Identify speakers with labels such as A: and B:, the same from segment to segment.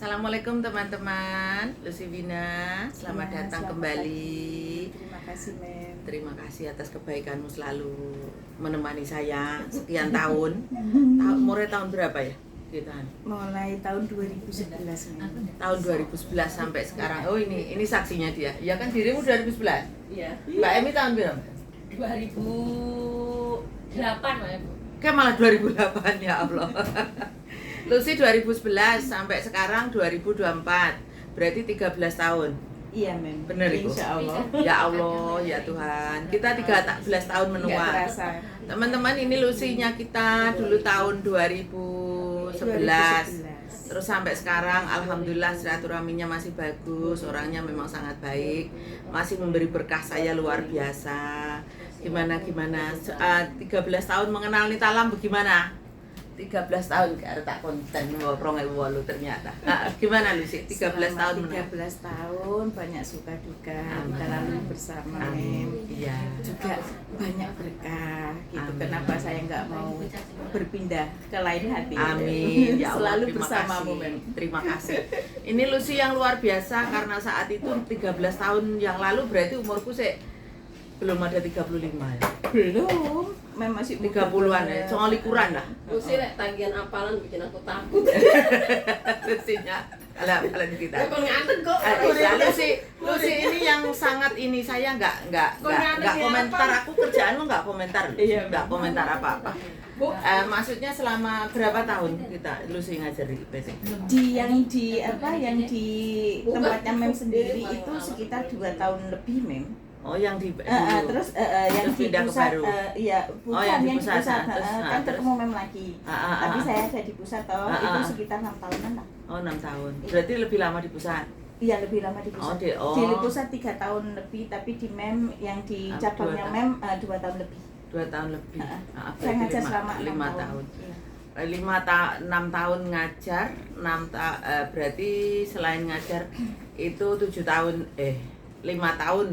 A: Assalamualaikum teman-teman, Lucy Vina, selamat datang kembali.
B: Terima kasih, Mem.
A: Terima kasih atas kebaikanmu selalu menemani saya sekian tahun. Umurnya tahun berapa ya? Kita
B: Mulai tahun 2011, Mem.
A: tahun 2011 sampai sekarang. Oh ini saksinya dia. Ya kan dirimu 2011.
C: Iya.
A: Mbak Emi tahun berapa?
C: 2008 Mbak Ibu.
A: Kayak malah 2008 ya Allah. Lucy 2011 sampai sekarang 2024. Berarti 13 tahun.
B: Iya, Mem.
A: Bener, Ibu?
B: Insya Allah.
A: Ya Allah, ya Tuhan. Kita 13 tahun
B: Nggak
A: menua.
B: terasa.
A: Teman-teman, ini Lucy-nya kita dulu tahun 2011. Terus sampai sekarang alhamdulillah silaturahminya masih bagus, orangnya memang sangat baik, masih memberi berkah saya luar biasa. Gimana 13 tahun mengenal Nita Lam bagaimana? 13 tahun gak ada konten ngobrol ternyata. Nah, gimana Lucy? 13 tahun mengenal.
B: 13 tahun banyak suka duka kita lalui bersama,
A: Amin.
B: Mem.
A: Iya.
B: Juga banyak berkah gitu.
A: Amin.
B: Kenapa saya nggak mau berpindah ke lain hati?
A: Amin. Ya Allah,
B: Selalu
A: terima
B: bersamamu,
A: kasih.
B: Mem.
A: Terima kasih. Ini Lucy yang luar biasa karena saat itu 13 tahun yang lalu berarti umurku belum ada 35 ya.
B: Belum, Mem masih
A: 30-an ya. Soal likuran lah.
C: Lucy rek tanggihan apalan bikin aku takut.
A: Lucy-nya. Alah kita.
C: Ya kok ngantuk kok.
A: Lucy ini yang sangat ini saya nggak komentar. Aku kerjaanmu nggak komentar.
B: Iya,
A: Nggak komentar apa-apa.
C: Bu,
A: Maksudnya selama berapa tahun kita Lucy ngajar di PT?
B: yang di tempatnya Mem sendiri itu sekitar 2 tahun lebih, Mem.
A: Oh, yang di
B: Terus yang
A: Terus
B: di
A: pindah ke
B: pusat,
A: baru.
B: iya bukan
A: Oh, yang di
B: yang di
A: pusat,
B: pusat,
A: terus,
B: kan
A: terus.
B: ketemu Mem lagi. Tapi saya ada di pusat itu sekitar 6 tahunan lah.
A: Oh, 6 tahun. Berarti lebih lama di pusat.
B: Iya, lebih lama di pusat.
A: Oh.
B: Di pusat 3 tahun lebih, tapi di Mem yang di cabangnya
A: 2
B: Mem 2 tahun lebih.
A: 2 tahun lebih.
B: Saya ngajar selama 6
A: 5
B: tahun.
A: tahun. 6 tahun ngajar, berarti selain ngajar itu 7 tahun 5 tahun.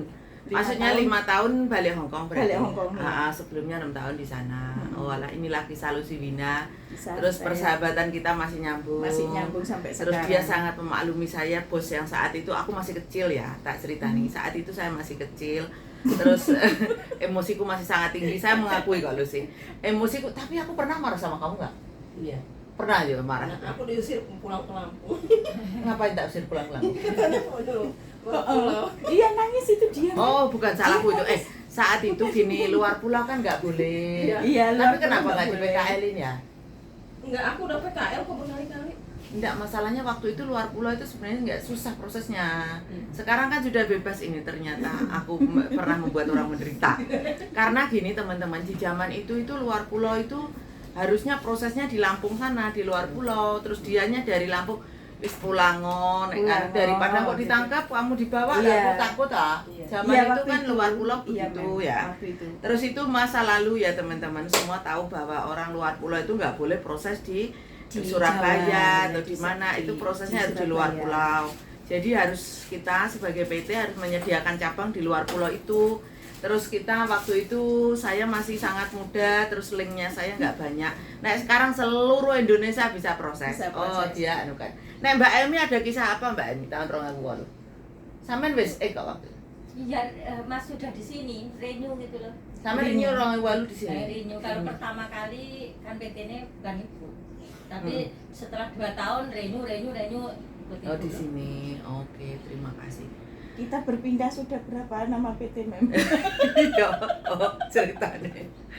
A: Maksudnya 5 tahun balik Hongkong berarti.
B: Balik Hongkong.
A: Sebelumnya 6 tahun di sana. Oh, alah inilah kisah Lucy Vina.
B: Bisa,
A: Terus
B: saya
A: persahabatan kita masih nyambung.
B: sampai
A: Terus
B: sekarang.
A: dia sangat memaklumi saya, bos yang saat itu aku masih kecil ya, tak cerita nih. Saat itu saya masih kecil. Terus emosiku masih sangat tinggi. Saya mengakui kok Lucy. Emosiku, tapi aku pernah marah sama kamu nggak?
C: iya.
A: Pernah juga marah.
C: Aku diusir pulang ke Lampung.
A: Ngapain tak usir pulang-pulang?
C: Katanya mau dulu. Pulau.
B: Iya, nangis itu dia.
A: Oh, bukan salahku itu. Saat itu gini luar pulau kan nggak boleh.
B: Iya,
A: Tapi
B: luar
A: kenapa
B: pulau
A: nggak di
B: nggak boleh.
A: PKL-in ya?
C: Enggak, aku udah PKL kok berkali-kali.
A: Enggak, masalahnya waktu itu luar pulau itu sebenarnya nggak susah prosesnya. Sekarang kan sudah bebas ini ternyata. Aku pernah membuat orang menderita. Karena gini teman-teman, di zaman itu luar pulau itu harusnya prosesnya di Lampung sana, di luar pulau. Terus dianya dari Lampung wis pulangon, daripada kok ditangkap kamu dibawa
B: Iya.
A: aku takut
C: Iya.
A: Zaman
B: Iya,
A: itu
B: waktu
A: kan
B: itu.
A: luar pulau
B: Iya,
A: begitu
B: Mem,
A: ya.
B: waktu itu.
A: Terus itu masa lalu ya teman-teman, semua tahu bahwa orang luar pulau itu nggak boleh proses di Surabaya
B: Jawa,
A: atau di mana, itu
B: di
A: prosesnya harus di luar
B: Surabaya.
A: pulau. Jadi harus kita sebagai PT harus menyediakan cabang di luar pulau itu. Terus kita waktu itu saya masih sangat muda, terus linknya saya nggak banyak. Nah sekarang seluruh Indonesia bisa proses.
B: Bisa
A: Oh
B: proses.
A: dia anu kan. Nah Mbak Emi ada kisah apa Mbak Emi tahun 2008? Sampean wis kok waktu.
D: Iya, Mas sudah di sini, renew gitu loh.
A: Sampean ini 2008 di sini.
D: Saya renew. Kalau pertama kali kan PT-nya bukan ibu, tapi setelah 2 tahun renew ikut
A: Oh
D: ibu.
A: di sini. Oke, terima kasih.
B: Kita berpindah sudah berapa nama PT, Mem?
A: Iya,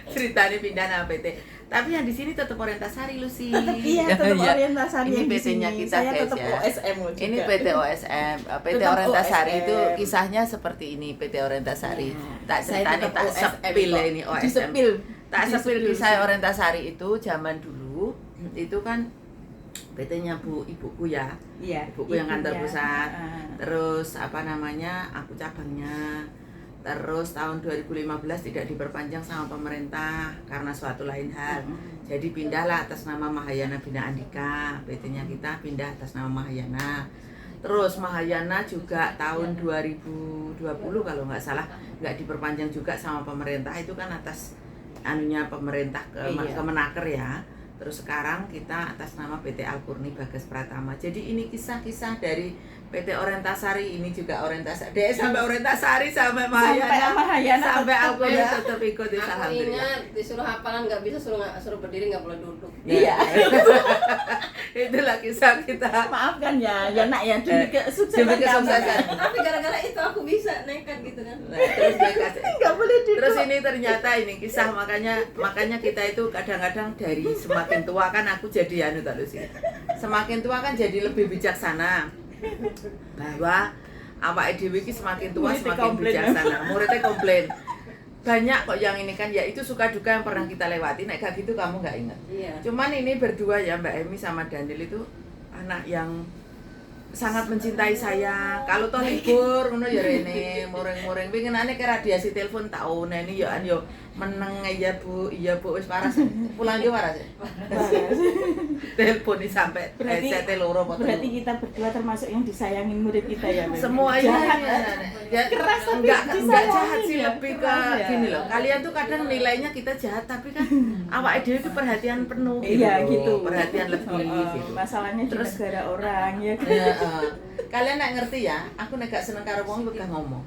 A: ceritanya pindah nama PT. Tapi yang di sini tetap Orientasari Lucy.
B: Iya, tetap orientasi
A: Ini
B: yang di
A: PT-nya
B: sini.
A: kita,
B: Saya
A: guys,
B: tetap
A: ya.
B: OSM juga.
A: Ini PT OSM, PT
B: Tetap
A: Orientasari
B: OSM.
A: itu kisahnya seperti ini, PT Orientasari. Tak
B: Saya
A: ceritanya
B: tetap
A: tak
B: OSM
A: sepil
B: kok.
A: ini OSM.
B: Disepil.
A: Tak sepil
B: Disepil
A: kisah
B: sih.
A: Orientasari itu zaman dulu itu kan PT-nya ibuku ya.
B: Iya.
A: Ibuku yang kantor
B: ibunya.
A: pusat.
B: Ah.
A: Terus aku cabangnya. Terus tahun 2015 tidak diperpanjang sama pemerintah karena suatu lain hal. Jadi pindahlah atas nama Mahayana Bina Andika. PT-nya kita pindah atas nama Mahayana. Terus Mahayana juga tahun 2020 kalau nggak salah nggak diperpanjang juga sama pemerintah, itu kan atas anunya pemerintah
B: Iya.
A: Kemenaker ya. Terus sekarang kita atas nama PT Alkurni Bagas Pratama. Jadi ini kisah-kisah dari PT Orientasari, ini juga Orientasari. Sampai Orientasari, sampai Mahayana, sampai Alkurni tetap ikut.
C: Aku
A: Alhamdulillah.
C: ingat disuruh hafalan nggak bisa, suruh berdiri nggak boleh duduk.
B: Iya.
A: Itulah kisah kita.
B: Maafkan ya nak ya demi
A: Demi
B: kesuksesan
A: kesuksesan.
B: kamu.
C: Tapi gara-gara itu aku bisa nekat gitu kan.
A: Nah, terus dia kasih.
B: Nggak boleh duduk.
A: Terus ini ternyata ini kisah, makanya kita itu kadang-kadang dari semakin tua kan aku jadi sih. Semakin tua kan jadi lebih bijaksana. Bahwa awake dhewe iki semakin tua
B: Muridnya
A: semakin
B: komplain.
A: bijaksana. Muridnya komplain. Banyak kok yang ini kan, ya itu suka duka yang pernah kita lewati. Nek gak gitu kamu nggak ingat.
C: Iya.
A: Cuman ini berdua ya, Mbak Emi sama Daniel itu anak yang sangat mencintai saya. Kalau toh libur ngono ya rene, muring-muring pinginane ke radiasi telepon tak oneni ya an yo meneng ya Bu, iya Bu wis waras. Pulang yo waras. Telepon sampai headset loro apa
B: Berarti
A: telu.
B: kita berdua termasuk yang disayangin murid kita ya. Mem?
A: Semua
B: Jahat.
A: ya
B: Keras tapi
A: enggak
B: disayangin
A: jahat sih,
B: ya,
A: lebih ke
B: keras ya.
A: gini loh. Kalian tuh kadang nilainya kita jahat tapi kan awake dhewe itu perhatian penuh
B: Iya
A: loh.
B: gitu.
A: Perhatian lebih gitu.
B: Masalahnya di
A: Terus-
B: negara orang ya.
A: Ya, kalian nek ngerti ya, aku nek gak seneng karo wong wegah ngomong.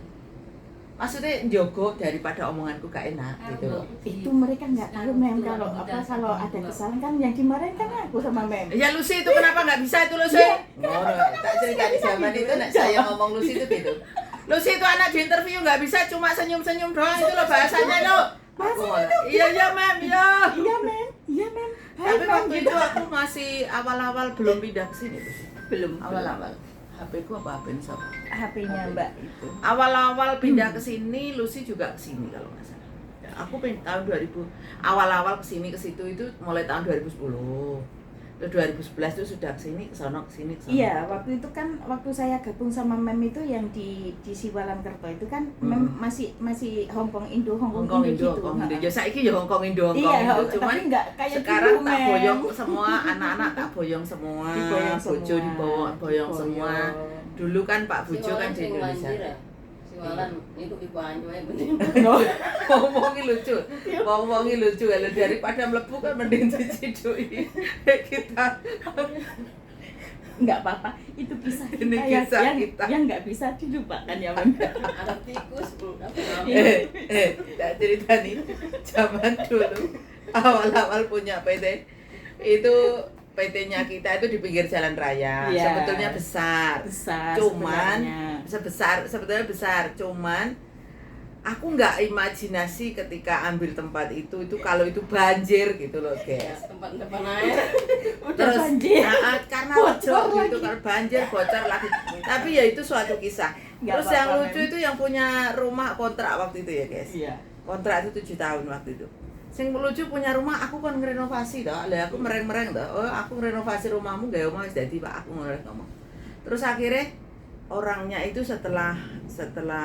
A: Maksudnya njogo daripada omonganku gak enak gitu loh.
B: Itu mereka nggak tahu Mem kalau ada kesalahan kan yang dimarahin kan aku sama Mem.
A: Ya Lucy itu kenapa nggak bisa itu Lucy? Ngono, tak cerita di zaman itu nek saya ngomong Lucy itu gitu. Lucy itu anak di interview nggak bisa cuma senyum-senyum doang itu loh bahasanya loh. Iya iya Mem, iya.
B: Iya Mem, iya Mem. Hai
A: Tapi
B: Mem
A: waktu
B: gitu.
A: itu aku masih awal-awal belum pindah ke sini tuh.
B: Belum
A: Awal-awal. HP ku apa HP siapa?
B: HP-nya Mbak itu.
A: Awal-awal pindah ke sini, Lucy juga ke sini kalau nggak salah. Ya, aku tahun 2000 awal-awal ke sini ke situ itu mulai tahun 2010. Terus 2011 itu sudah ke sini, ke sono, ke sini, ke sono.
B: Iya, waktu itu kan waktu saya gabung sama Mem itu yang di Siwalan-Kerto itu kan Mem masih Hongkong Indo
A: Hongkong Indo,
B: gitu.
A: Hongkong Indo.
B: Ha.
A: Ya saiki ya Hongkong Indo, Hongkong
B: Iya,
A: Indo. Cuman
B: tapi nggak kayak
A: sekarang
B: dulu,
A: tak
B: Mem.
A: boyong semua, anak-anak tak boyong semua,
B: Diboyong
A: bojo
B: semua.
A: boyong semua. Dulu kan Pak Bojo kan di Indonesia.
C: Siwalan itu ibu anjo ya bener.
A: Ngomongin lucu, ngomongin lucu kalau daripada mlebu kan mending dicidui kita.
B: Nggak apa-apa, itu kisah kita
A: Ini
B: yang,
A: kisah
B: yang,
A: kita.
B: yang nggak bisa dilupakan ya Mem.
C: Ada tikus, apa
A: Tak cerita nih, zaman dulu awal-awal punya PT itu PT-nya kita itu di pinggir jalan raya.
B: Iya.
A: Sebetulnya besar.
B: Besar
A: Cuman
B: sebenarnya.
A: sebetulnya besar, cuman aku nggak imajinasi ketika ambil tempat itu kalau itu banjir gitu loh guys.
C: tempat depan air.
B: Udah banjir.
A: Karena
B: Bocor
A: bocor gitu,
B: lagi.
A: kalau banjir bocor lagi. Tapi ya itu suatu kisah.
B: Nggak
A: Terus yang
B: apa-apa,
A: lucu
B: Mem.
A: itu yang punya rumah kontrak waktu itu ya guys.
B: Iya.
A: Kontrak itu 7 tahun waktu itu. Sing lucu punya rumah, aku kan ngerenovasi toh. Lah aku mereng-mereng toh. Oh, aku ngerenovasi rumahmu gawe omah wis dadi Pak, aku ngomong. Terus akhirnya orangnya itu setelah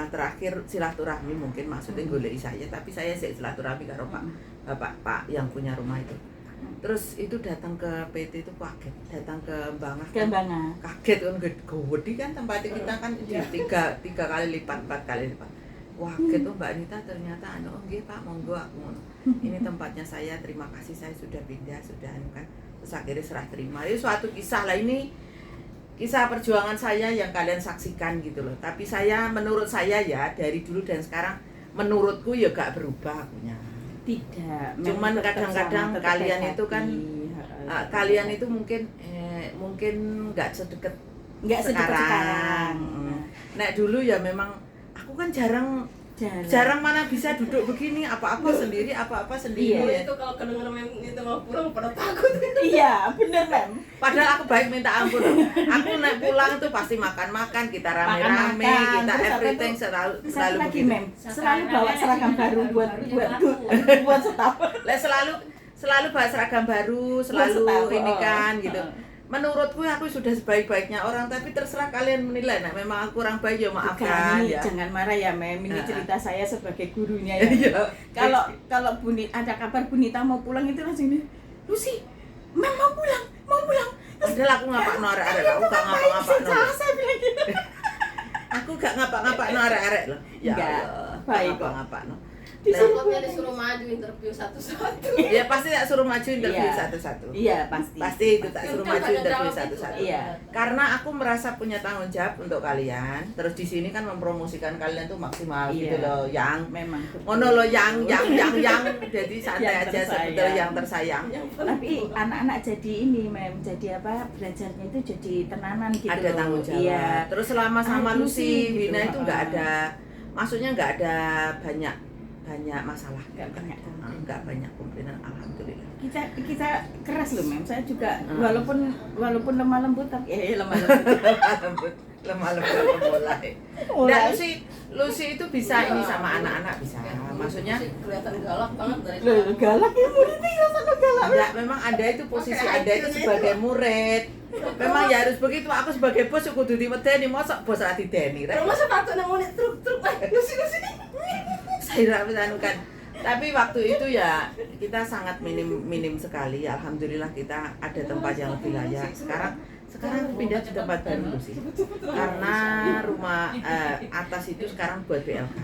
A: terakhir silaturahmi mungkin maksudnya goleki saya, tapi saya sih silaturahmi karo Pak yang punya rumah itu. Terus itu datang ke PT itu kaget, datang ke Bangah.
B: Kembangan.
A: Kaget kan gede kan tempatnya kita kan di tiga kali lipat, 4 kali lipat. Wah, gitu Mbak Anita ternyata oh nggih Pak, monggo aku ngono. Ini tempatnya saya, terima kasih saya sudah pindah, sudah kan. Terus akhirnya serah terima. Itu suatu kisah lah, ini kisah perjuangan saya yang kalian saksikan gitu loh. Tapi saya menurut saya ya dari dulu dan sekarang menurutku ya gak berubah akunya.
B: Tidak.
A: Cuman
B: Mem, tetap
A: kadang-kadang
B: sama, tetap
A: kalian
B: baik
A: itu kan
B: hati.
A: kalian itu mungkin nggak sedekat
B: nggak sedekat
A: sekarang. Nek dulu ya memang aku kan jarang mana bisa duduk begini apa-apa sendiri
B: Iya.
A: ya.
C: Itu kalau kedengeran itu mau pulang pada takut.
B: Iya, bener Mem.
A: Padahal aku baik minta ampun. Aku naik pulang tuh pasti makan-makan, kita rame-rame,
B: Makan-makan.
A: kita
B: Terus
A: everything
B: satu
A: selalu
B: lagi
A: begitu.
B: Mem, selalu bawa seragam baru buat staff.
A: Lah selalu bawa seragam baru, selalu
B: staff,
A: ini
B: oh.
A: kan gitu. Menurutku aku sudah sebaik-baiknya orang, tapi terserah kalian menilai. Nah, memang aku kurang baik ya maafkan
B: Bukan, ini
A: ya.
B: jangan marah ya Mem, ini cerita saya sebagai gurunya ya.
A: Iya.
B: Kalau ada kabar Bunita mau pulang itu langsung ini, Lucy, Mem mau pulang.
A: Padahal aku ngapak-no arek-arek, aku gak ngapa-ngapakno.
B: Saya bilang gitu.
A: Aku gak ngapa-ngapakno arek-arek loh. Ya
B: Enggak,
A: Allah,
B: baik kok.
A: ngapa-ngapakno.
C: Takutnya disuruh maju interview satu-satu.
A: Ya pasti tak suruh maju interview
B: Iya.
A: satu-satu.
B: Iya, pasti.
A: Pasti itu tak suruh
C: Kan
A: maju
C: tanggung
A: interview
C: jawab itu.
A: satu-satu.
B: Iya.
A: Karena aku merasa punya tanggung jawab untuk kalian. Terus di sini kan mempromosikan kalian tuh maksimal gitu
B: Iya.
A: loh, yang
B: Memang betul.
A: ngono lo yang jadi santai
B: Yang
A: aja
B: tersayang.
A: sebetulnya yang tersayang.
B: Tapi anak-anak jadi ini jadi apa, belajarnya itu jadi tenanan gitu
A: Ada
B: loh.
A: tanggung jawab.
B: Iya.
A: Terus selama sama
B: Inklusi
A: Lucy,
B: gitu.
A: Wina itu nggak
B: Heeh.
A: ada, maksudnya nggak ada banyak masalah.
B: Nggak banyak komplain.
A: Nggak banyak komplainan, alhamdulillah.
B: Kita keras loh, Mem. Saya juga
A: Hmm.
B: walaupun lemah lembut tapi lemah lembut.
A: lemah lembut mulai. Nah, Lucy itu bisa ini sama anak-anak bisa. Maksudnya
C: kelihatan galak banget dari
B: Loh, galak ya murid itu sama galak.
A: enggak, memang Anda itu posisi Anda itu sebagai murid. Memang ya harus begitu. Aku sebagai bos kudu diwedeni, mosok bos ra dideni.
C: Kalau masa sepatu nang unit truk lusi.
A: Saya kan. Tapi waktu itu ya kita sangat minim sekali. Alhamdulillah kita ada tempat yang lebih layak. Sekarang pindah di tempat baru sih. Karena rumah atas itu sekarang buat BLK.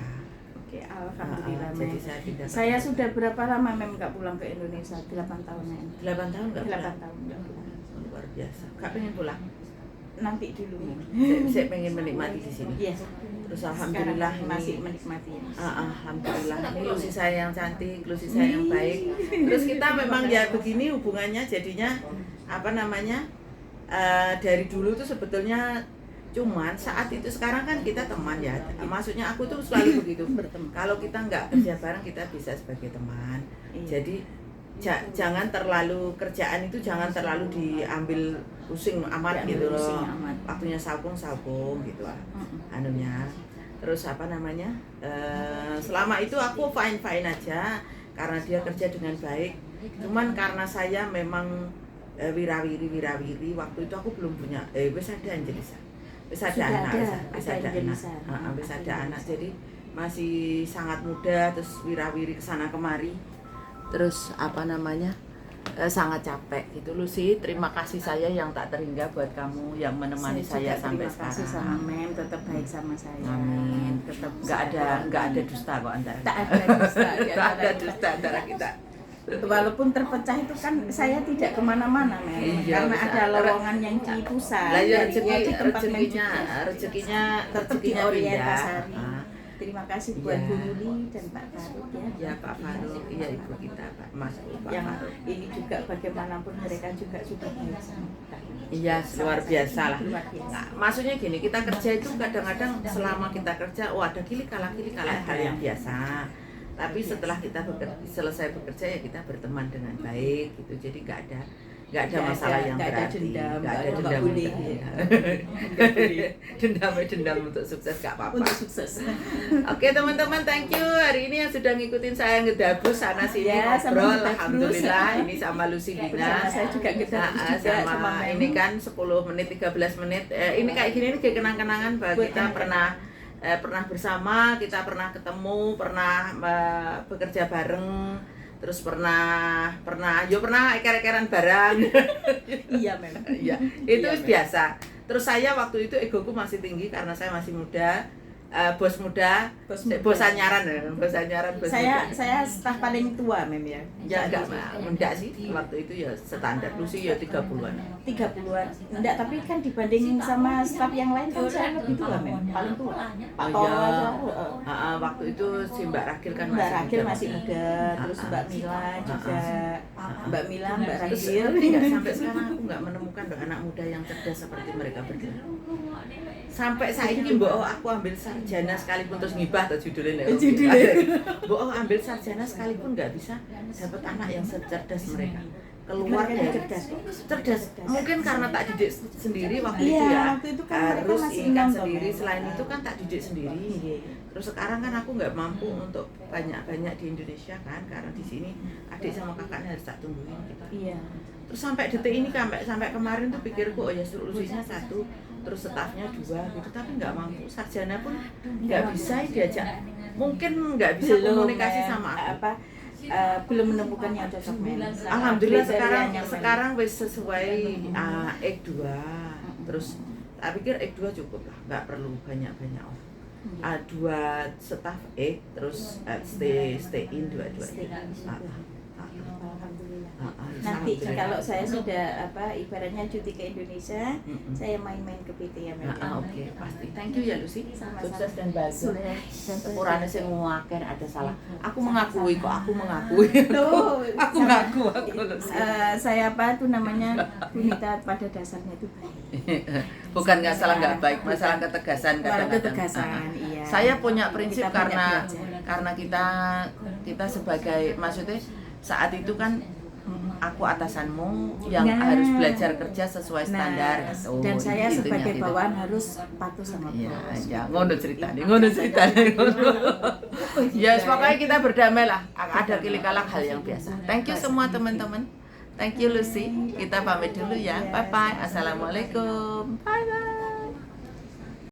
B: Oke, alhamdulillah, Mem.
A: Jadi saya pindah.
B: Saya sudah berapa lama Mem nggak pulang ke Indonesia? 8 tahun ya.
A: 8 tahun nggak
B: 8
A: pulang.
B: tahun nggak pulang.
A: Luar biasa. Nggak pengen pulang.
B: Nanti dulu, Mem.
A: Saya pengen menikmati di sini.
B: Iya.
A: Terus
B: Sekarang
A: alhamdulillah
B: masih
A: ini
B: menikmati.
A: alhamdulillah ini Lucy saya yang cantik, Lucy saya yang baik. Terus kita memang ya begini hubungannya jadinya apa namanya dari dulu tuh sebetulnya cuman saat itu sekarang kan kita teman ya. Maksudnya aku tuh selalu begitu.
B: Berteman.
A: Kalau kita nggak kerja bareng kita bisa sebagai teman.
B: Iya.
A: Jadi jangan terlalu kerjaan itu jangan terlalu diambil pusing amat
B: Diambil
A: gitu
B: pusing
A: loh.
B: amat.
A: Waktunya sabung gitu lah.
B: Mm-mm.
A: Anunya. Terus apa namanya? Selama itu aku fine aja karena dia kerja dengan baik. Cuman karena saya memang wirawiri waktu itu aku belum punya wis ada Angelisa. Wis ada
B: Sudah
A: anak,
B: ada,
A: wis
B: ada
A: ada anak.
B: Angelisa.
A: Wis ada anak. Jadi masih sangat muda terus wirawiri kesana kemari. Terus apa namanya? Sangat capek gitu Lucy. Terima kasih saya yang tak terhingga buat kamu yang menemani saya sampai
B: terima kasih sama
A: sekarang.
B: Mem, tetap baik sama saya.
A: Amin.
B: Tetap
A: Nggak ada dusta kok antara
B: Tak
A: kita.
B: ada dusta. di
A: Nggak
B: antara
A: ada
B: kita.
A: dusta antara kita.
B: Walaupun terpecah itu kan saya tidak kemana-mana, Mem.
A: Iya,
B: Karena
A: bisa.
B: ada lowongan yang di pusat.
A: Lah ya
B: jadinya di tempat Mem juga.
A: rezekinya
B: Tetap di
A: pindah.
B: orientasari.
A: Ah,
B: Terima kasih buat
A: Iya.
B: Bu Nuli dan Pak Faruk ya.
A: ya Pak Faruk, iya ibu kita Pak Mas Pak
B: Yang
A: Faruk.
B: ini juga bagaimanapun mereka juga sudah baik sama kita.
A: Iya, luar biasa lah.
B: Luar biasa.
A: Nah, maksudnya gini, kita kerja itu kadang-kadang selama kita kerja, ada kili kalah hal yang biasa. Tapi setelah kita selesai bekerja ya kita berteman dengan baik gitu. Jadi nggak ada masalah yang
B: nggak ada
A: berarti.
B: dendam,
A: Nggak ada
B: nggak
A: dendam.
B: bully.
A: Dendam untuk sukses nggak apa-apa.
B: Untuk sukses.
A: Oke teman-teman, thank you hari ini yang sudah ngikutin saya ngedabus sana sini
B: Ya, sama
A: ngobrol.
B: ngedabus.
A: Alhamdulillah ini sama Lucy Bina.
B: Sama saya juga ngedabus
A: Nah,
B: juga
A: sama
B: sama Mem.
A: ini kan 10 menit 13 menit. Ini kayak gini nih kayak kenang-kenangan bahwa
B: Buat
A: kita
B: kenang-kenangan.
A: pernah bersama, kita pernah ketemu, pernah bekerja bareng. Terus pernah eker-ekeran bareng.
B: Iya, Mem.
A: Iya, itu
B: Iya,
A: biasa. Terus saya waktu itu egoku masih tinggi karena saya masih muda. Bos muda,
B: Bos
A: bos
B: muda.
A: anyaran, bos muda.
B: Saya staf paling tua, Mem ya.
A: Ya enggak sih, waktu itu ya standar Lucy ya 30-an.
B: 30-an. Enggak, tapi kan dibanding sama staf yang lain kan saya lebih tua, Mem. Paling tua. Pak Tol
A: iya.
B: aja.
A: Waktu itu si Mbak Ragil kan
B: Mbak Ragil masih
A: muda.
B: muda, terus Mbak Mila juga. Mbak Mila, Mbak
A: Terus
B: Ragil.
A: enggak sampai sekarang aku enggak menemukan anak muda yang cerdas seperti mereka berdua. Sampai saiki mbok aku ambil sarjana sekalipun terus ngibah atau judulnya mbok ambil sarjana sekalipun nggak bisa dapat anak yang secerdas mereka keluar
B: Mereka
A: dari cerdas mungkin karena tak didik sendiri waktu
B: Iya,
A: itu ya
B: waktu itu kan mereka
A: harus
B: masih
A: ingat
B: nonton,
A: sendiri
B: ya.
A: selain itu kan tak didik sendiri terus sekarang kan aku nggak mampu untuk banyak di Indonesia kan karena di sini adik sama kakaknya harus tak tungguin gitu.
B: Iya.
A: Terus sampai detik ini sampai kemarin tuh pikirku oh ya suruh Lusinya 1 terus stafnya 2 gitu tapi nggak mampu sarjana pun nggak bisa diajak mungkin nggak bisa komunikasi
B: Mem.
A: sama aku.
B: Belum menemukan yang cocok, Mem.
A: Alhamdulillah
B: Kriterianya, Mem.
A: sekarang wis sesuai X2 terus tak pikir X2 cukup lah nggak perlu banyak orang dua staff terus stay in dua-duanya.
B: Alhamdulillah.
A: Sangat
B: Nanti
A: keren.
B: kalau saya sudah ibaratnya cuti ke Indonesia, saya main-main ke PT ya.
A: Oke, pasti. Thank you ya Lucy.
B: Sama-sama.
A: Sukses dan bahagia.
B: Dan
A: Sepurane sing ngakeh ada salah. Aku mengakui kok, aku mengakui.
B: Tuh,
A: Aku
B: sama-
A: ngaku aku Lucy.
B: saya namanya Bunita pada dasarnya itu baik.
A: Bukan nggak salah nggak baik, masalah ketegasan kadang-kadang.
B: Ketegasan, iya.
A: Saya punya prinsip
B: Kita banyak
A: karena
B: belajar.
A: kita sebagai maksudnya saat itu kan aku atasanmu yang
B: Nah.
A: harus belajar kerja sesuai standar. Oh,
B: dan saya
A: intinya
B: sebagai
A: gitu.
B: bawahan harus patuh sama
A: Iya,
B: bos.
A: ya, ngono ceritanya. Ya, pokoknya kita berdamai lah. Ada kili-kalak hal yang biasa. Thank you semua teman-teman. Thank you Lucy. Kita pamit dulu ya. Bye bye. Assalamualaikum. Bye bye.